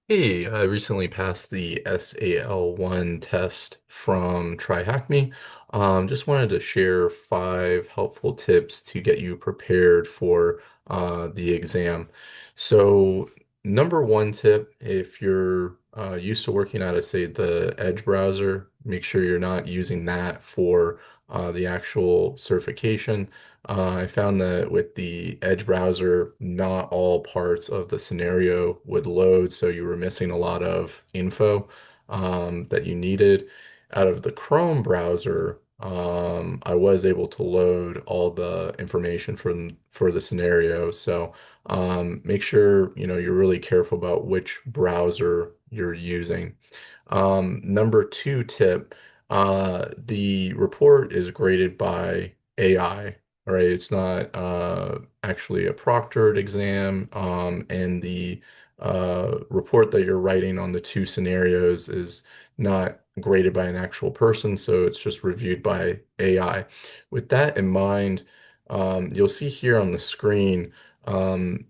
Hey, I recently passed the SAL1 test from TryHackMe. Just wanted to share 5 helpful tips to get you prepared for the exam. So, number one tip, if you're used to working out of, say, the Edge browser, make sure you're not using that for the actual certification. I found that with the Edge browser, not all parts of the scenario would load, so you were missing a lot of info that you needed. Out of the Chrome browser, I was able to load all the information for the scenario. So make sure you're really careful about which browser you're using. Number two tip, the report is graded by AI. All right, it's not actually a proctored exam, and the report that you're writing on the two scenarios is not graded by an actual person, so it's just reviewed by AI. With that in mind, you'll see here on the screen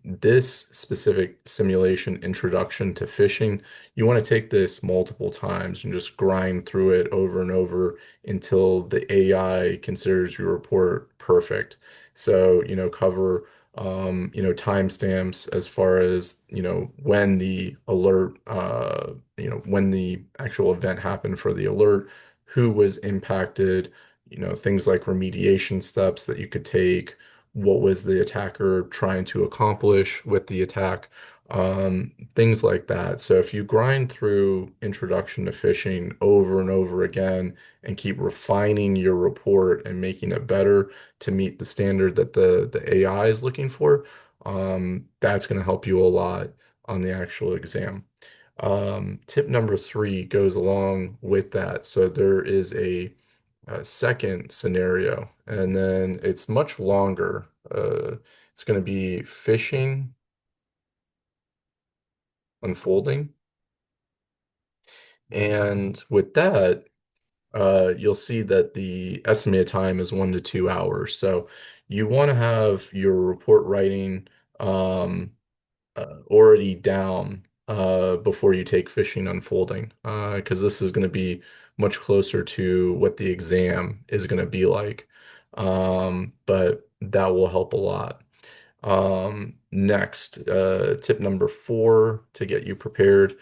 this specific simulation introduction to phishing. You want to take this multiple times and just grind through it over and over until the AI considers your report perfect. So, cover timestamps as far as, when the alert, when the actual event happened for the alert, who was impacted, things like remediation steps that you could take, what was the attacker trying to accomplish with the attack, things like that. So if you grind through Introduction to Phishing over and over again and keep refining your report and making it better to meet the standard that the AI is looking for, that's going to help you a lot on the actual exam. Tip number three goes along with that. So there is a second scenario, and then it's much longer. It's going to be phishing unfolding. And with that, you'll see that the estimated time is 1 to 2 hours. So you want to have your report writing already down before you take phishing unfolding, because this is going to be much closer to what the exam is going to be like. But that will help a lot. Next, tip number four to get you prepared.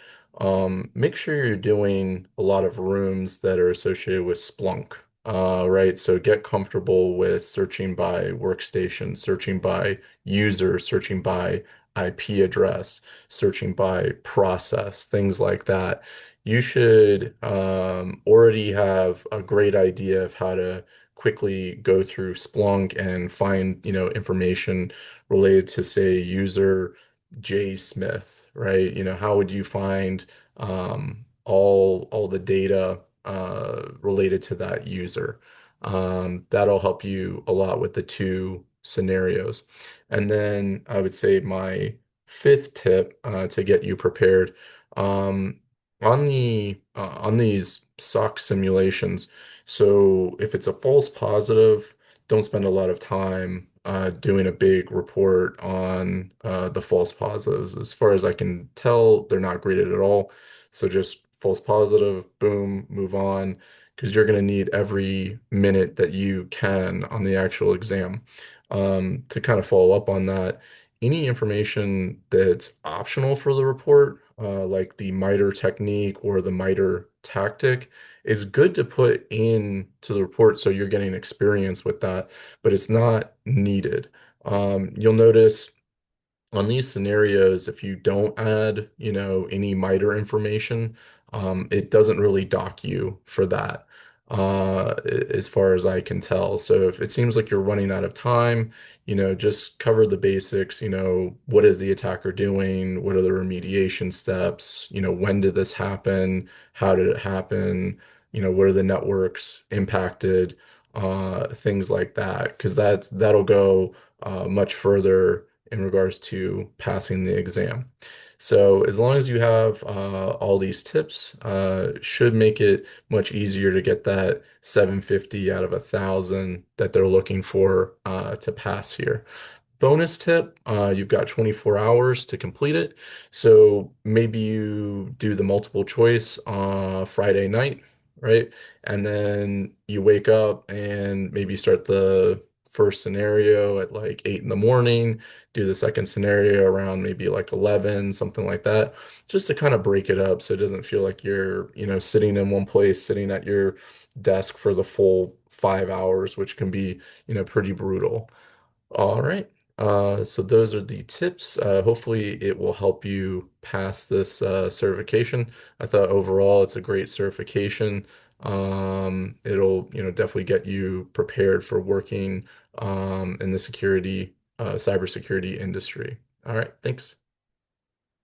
Make sure you're doing a lot of rooms that are associated with Splunk. Right, so get comfortable with searching by workstation, searching by user, searching by IP address, searching by process, things like that. You should already have a great idea of how to quickly go through Splunk and find, information related to, say, user J Smith, right? How would you find all the data related to that user? That'll help you a lot with the two scenarios. And then I would say my fifth tip to get you prepared um, on these SOC simulations. So if it's a false positive, don't spend a lot of time doing a big report on the false positives. As far as I can tell, they're not graded at all. So just false positive, boom, move on, because you're going to need every minute that you can on the actual exam. To kind of follow up on that, any information that's optional for the report, like the MITRE technique or the MITRE tactic, is good to put in to the report so you're getting experience with that, but it's not needed. You'll notice on these scenarios, if you don't add, any MITRE information, it doesn't really dock you for that, as far as I can tell. So if it seems like you're running out of time, just cover the basics. What is the attacker doing? What are the remediation steps? When did this happen? How did it happen? What are the networks impacted? Things like that, because that'll go much further in regards to passing the exam. So as long as you have all these tips, should make it much easier to get that 750 out of 1,000 that they're looking for to pass here. bonus tip, you've got 24 hours to complete it. So maybe you do the multiple choice Friday night, right? And then you wake up and maybe start the first scenario at like 8 in the morning, do the second scenario around maybe like 11, something like that, just to kind of break it up so it doesn't feel like you're, sitting in one place, sitting at your desk for the full 5 hours, which can be, pretty brutal. All right. So those are the tips. Hopefully it will help you pass this certification. I thought overall it's a great certification. It'll, definitely get you prepared for working in the cybersecurity industry. All right, thanks.